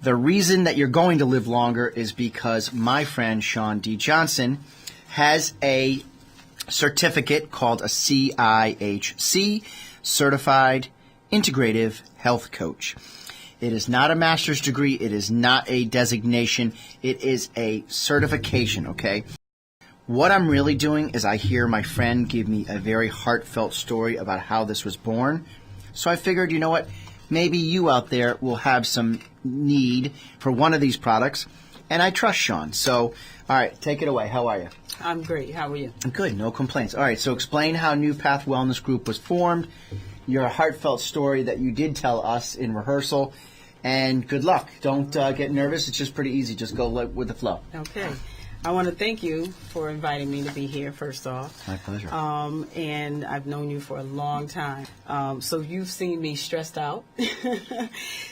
The reason that you're going to live longer is because my friend Shawn D. Johnson has a certificate called a CIHC, Certified Integrative Health Coach. It is not a master's degree. It is not a designation. It is a certification, okay? What I'm really doing is I hear my friend give me a very heartfelt story about how this was born. So I figured, you know what? Maybe you out there will have some need for one of these products. And I trust Shawn. So, all right, take it away. How are you? I'm great. How are you? I'm good. No complaints. All right, so explain how New Path Wellness Group was formed, your heartfelt story that you did tell us in rehearsal, and good luck. Don't get nervous. It's just pretty easy. Just go with the flow. Okay. I want to thank you for inviting me to be here, first off. My pleasure. And I've known you for a long time. So you've seen me stressed out.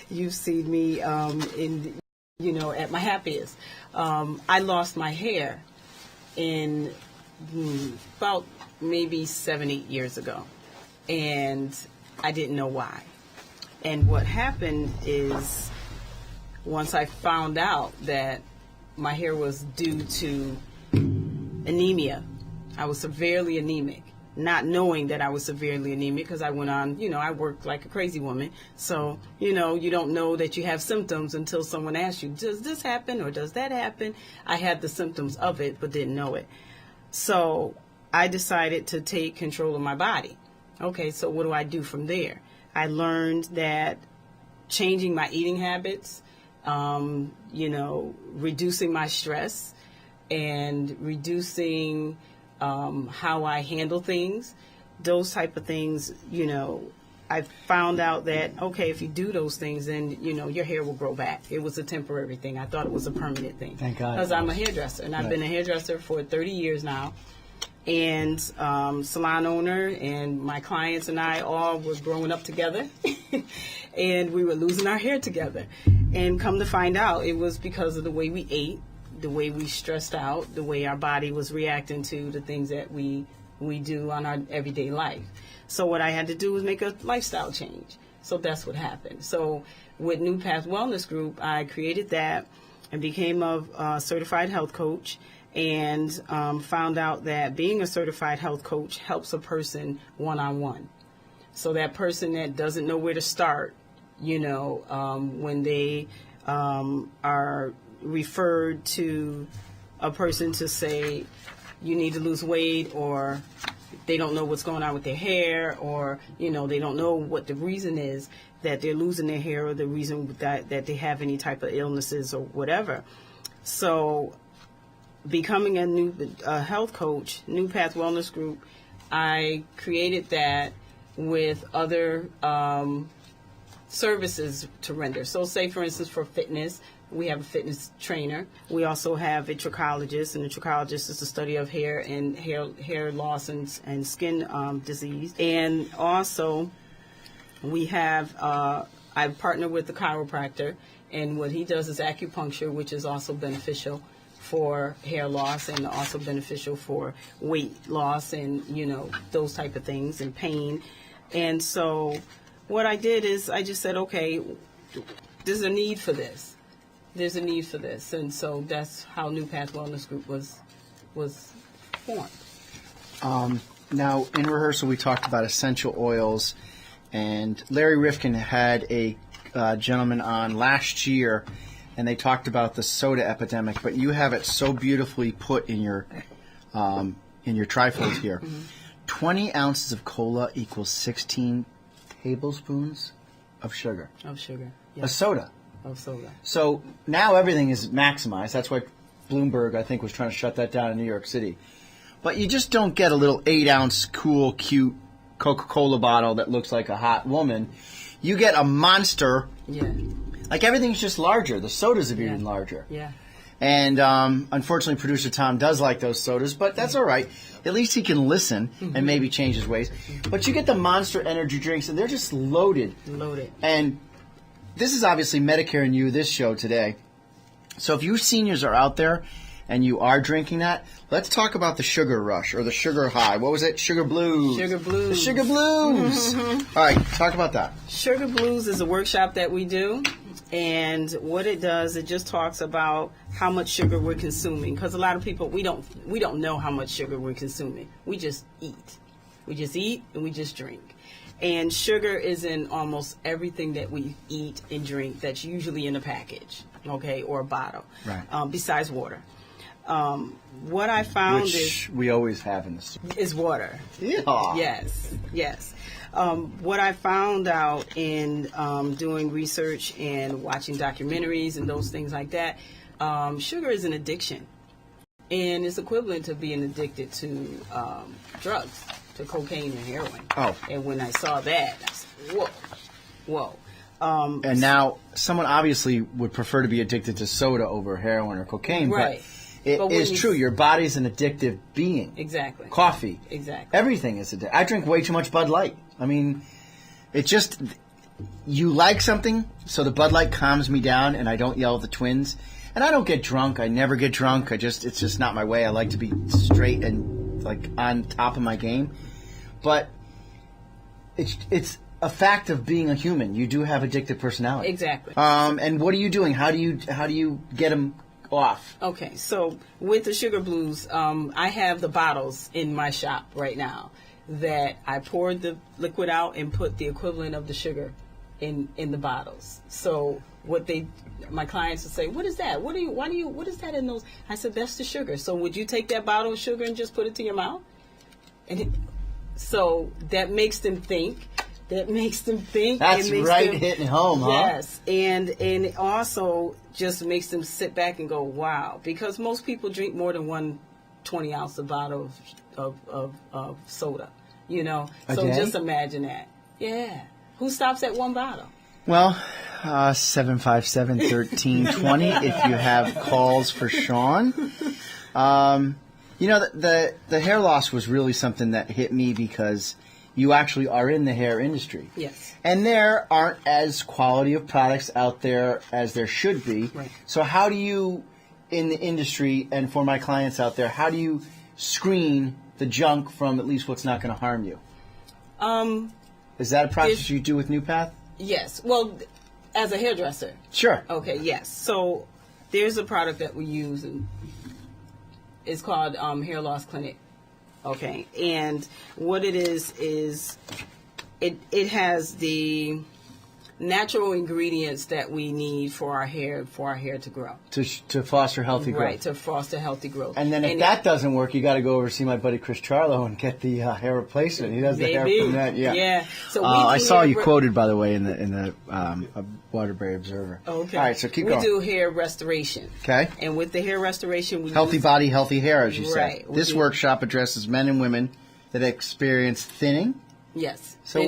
You've seen me at my happiest. I lost my hair in about maybe 7-8 years ago. And I didn't know why. And what happened is once I found out that my hair was due to anemia. I was severely anemic, not knowing that I was severely anemic because I went on, I worked like a crazy woman. So, you don't know that you have symptoms until someone asks you, does this happen or does that happen? I had the symptoms of it but didn't know it. So I decided to take control of my body. Okay, so what do I do from there? I learned that changing my eating habits, reducing my stress and reducing how I handle things, those type of things, I found out that, okay, if you do those things, then, your hair will grow back. It was a temporary thing. I thought it was a permanent thing. Thank God. Because I'm a hairdresser, and I've been a hairdresser for 30 years now. And salon owner, and my clients and I all were growing up together. And we were losing our hair together. And come to find out, it was because of the way we ate, the way we stressed out, the way our body was reacting to the things that we do on our everyday life. So what I had to do was make a lifestyle change. So that's what happened. So with New Path Wellness Group, I created that and became a certified health coach, and found out that being a certified health coach helps a person one-on-one. So that person that doesn't know where to start, when they are referred to a person to say, you need to lose weight, or they don't know what's going on with their hair, or, they don't know what the reason is that they're losing their hair, or the reason that they have any type of illnesses or whatever. So becoming a new health coach, New Path Wellness Group, I created that with other services to render. So say, for instance, for fitness, we have a fitness trainer. We also have a trichologist, and a trichologist is the study of hair and hair loss and skin disease. And also we have, I've partnered with the chiropractor, and what he does is acupuncture, which is also beneficial for hair loss and also beneficial for weight loss and, those type of things, and pain. And so what I did is I just said, okay, there's a need for this. There's a need for this. And so that's how New Path Wellness Group was formed. Now, in rehearsal, we talked about essential oils, and Larry Rifkin had a gentleman on last year, and they talked about the soda epidemic, but you have it so beautifully put in your trifold here. 20 ounces of cola equals 16 tablespoons of sugar. Of sugar, yes. A soda. Of soda. So now everything is maximized. That's why Bloomberg, I think, was trying to shut that down in New York City. But you just don't get a little 8-ounce cool, cute Coca-Cola bottle that looks like a hot woman. You get a monster. Yeah. Like, everything's just larger. The sodas have even larger. Yeah. And unfortunately, producer Tom does like those sodas, but that's all right. At least he can listen and maybe change his ways. But you get the Monster energy drinks, and they're just loaded. Loaded. And this is obviously Medicare You, this show today. So if you seniors are out there and you are drinking that, let's talk about the sugar rush or the sugar high. What was it? Sugar blues. Sugar blues. The sugar blues. All right, talk about that. Sugar blues is a workshop that we do. And what it does, it just talks about how much sugar we're consuming. Because a lot of people, we don't know how much sugar we're consuming. We just eat. We just eat and we just drink. And sugar is in almost everything that we eat and drink that's usually in a package, okay, or a bottle, right. Besides water. What I found Which we always have in the store. Is water. Yeah. Yes. What I found out in doing research and watching documentaries and those things like that, sugar is an addiction. And it's equivalent to being addicted to drugs, to cocaine and heroin. Oh. And when I saw that, I said, whoa. And now, someone obviously would prefer to be addicted to soda over heroin or cocaine, right. But it is true. Your body's an addictive being. Exactly. Coffee. Exactly. Everything is addictive. I drink way too much Bud Light. I mean, it's just, you like something, so the Bud Light calms me down and I don't yell at the twins. And I don't get drunk. I never get drunk. It's just not my way. I like to be straight and like on top of my game. But it's a fact of being a human. You do have addictive personality. Exactly. And what are you doing? How do you get them off? Okay, so with the sugar blues, I have the bottles in my shop right now that I poured the liquid out and put the equivalent of the sugar in the bottles. So my clients will say, "What is that? What is that in those?" I said, "That's the sugar." So would you take that bottle of sugar and just put it to your mouth? So that makes them think. That's hitting home, huh? Yes, and it also just makes them sit back and go, wow, because most people drink more than one 20-ounce bottle of soda, you know. So day? Just imagine that. Yeah. Who stops at one bottle? Well, 757-1320 if you have calls for Shawn. You know, the hair loss was really something that hit me because you actually are in the hair industry. Yes. And there aren't as quality of products out there as there should be. Right. So how do you, in the industry, and for my clients out there, how do you screen the junk from at least what's not going to harm you? Is that a process you do with New Path? Yes. Well, as a hairdresser. Sure. Okay, yes. So there's a product that we use, and it's called Hair Loss Clinic. Okay, and what it is it has the natural ingredients that we need for our hair to grow. To foster healthy growth. Right, to foster healthy growth. And then if that doesn't work, you got to go over to see my buddy Chris Charlo and get the hair replacement. He does the hair from that. Yeah. Yeah. So I saw you quoted, by the way, in the Waterbury Observer. Okay. All right, so keep going. We do hair restoration. Okay. And with the hair restoration, we healthy body, healthy hair, as you said. Right. This workshop addresses men and women that experience thinning. Yes. So,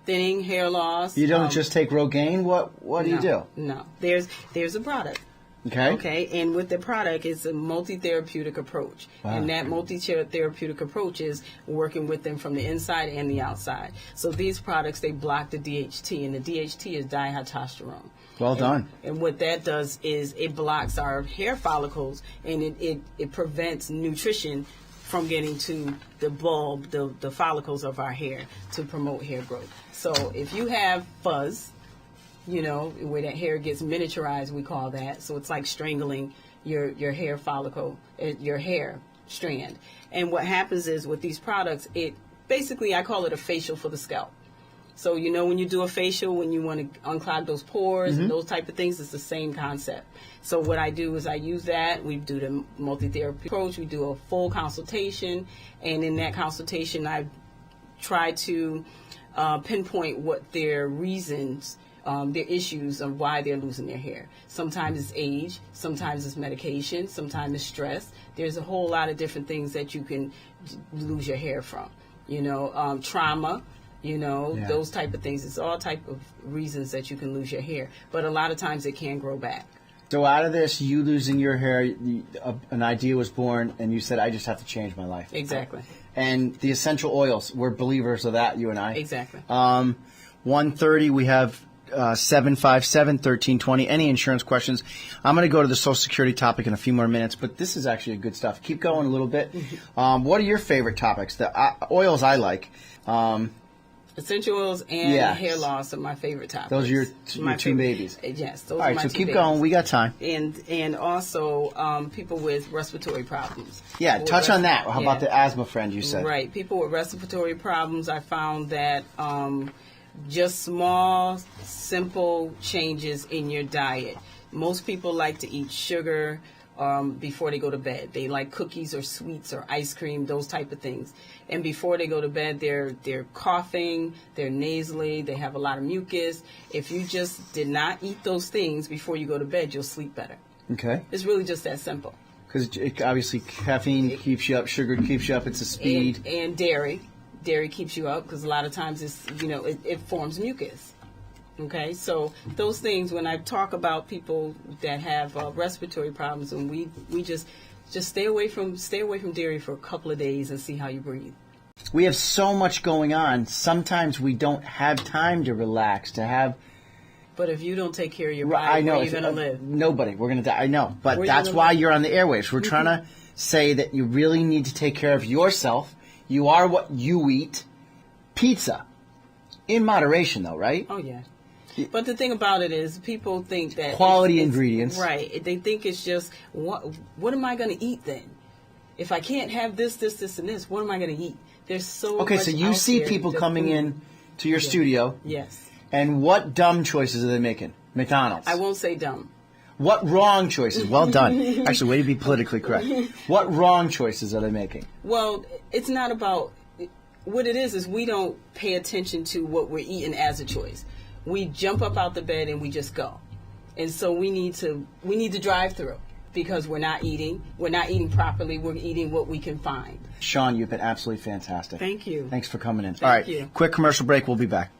thinning, hair loss. You don't just take Rogaine. What do you do? No. There's a product. Okay. Okay. And with the product, it's a multi-therapeutic approach. Wow. And that multi-therapeutic approach is working with them from the inside and the outside. So these products, they block the DHT, and the DHT is dihydrotestosterone. Well done. And what that does is it blocks our hair follicles, and it prevents nutrition from getting to the bulb, the follicles of our hair to promote hair growth. So if you have fuzz, you know, where that hair gets miniaturized, we call that. So it's like strangling your hair follicle, your hair strand. And what happens is with these products, basically I call it a facial for the scalp. So, you know, when you do a facial, when you want to unclog those pores and those type of things, it's the same concept. So what I do is I use that. We do the multi-therapy approach. We do a full consultation. And in that consultation, I try to pinpoint what their reasons, their issues of why they're losing their hair. Sometimes it's age. Sometimes it's medication. Sometimes it's stress. There's a whole lot of different things that you can lose your hair from. You know, trauma. You know, those type of things. It's all type of reasons that you can lose your hair. But a lot of times it can grow back. So out of this, you losing your hair, an idea was born, and you said, I just have to change my life. Exactly. And the essential oils, we're believers of that, you and I. Exactly. 1:30, we have 757-1320. Any insurance questions? I'm going to go to the Social Security topic in a few more minutes, but this is actually good stuff. Keep going a little bit. What are your favorite topics? The oils I like. Essential oils and Yes. hair loss are my favorite topics. Those are your My two favorite. babies. Yes, those All are right, my so two keep babies. going. We got time. And also people with respiratory problems. Yeah, People with touch on that. How about yeah. the asthma friend you said? Right. People with respiratory problems, I found that just small, simple changes in your diet. Most people like to eat sugar before they go to bed. They like cookies or sweets or ice cream, those type of things. And before they go to bed, they're coughing, they're nasally, they have a lot of mucus. If you just did not eat those things before you go to bed, you'll sleep better. Okay. It's really just that simple. Because obviously caffeine keeps you up, sugar keeps you up, it's a speed. And dairy. Dairy keeps you up because a lot of times it forms mucus. Okay, so those things, when I talk about people that have respiratory problems, and we just stay away from dairy for a couple of days and see how you breathe. We have so much going on. Sometimes we don't have time to relax, to have... But if you don't take care of your body, I know, where are you going to live? Nobody. We're going to die. I know. But Where that's you why gonna live? you're on the airwaves. We're trying to say that you really need to take care of yourself. You are what you eat. Pizza. In moderation, though, right? Oh, yeah. But the thing about it is, people think that Quality it's ingredients. Right. They think it's just what am I going to eat then? If I can't have this, and this, what am I going to eat? There's so Okay, much so you out see there people that coming food- in to your studio, Yes. and what dumb choices are they making? McDonald's. I won't say dumb. What wrong choices? Well done. Actually, way to be politically correct. What wrong choices are they making? Well, it's not about what it is we don't pay attention to what we're eating as a choice. We jump up out the bed and we just go. And so we need to drive through because we're not eating properly. We're eating what we can find. Shawn, you've been absolutely fantastic. Thank you. Thanks for coming in. Thank All right, you. quick commercial break. We'll be back.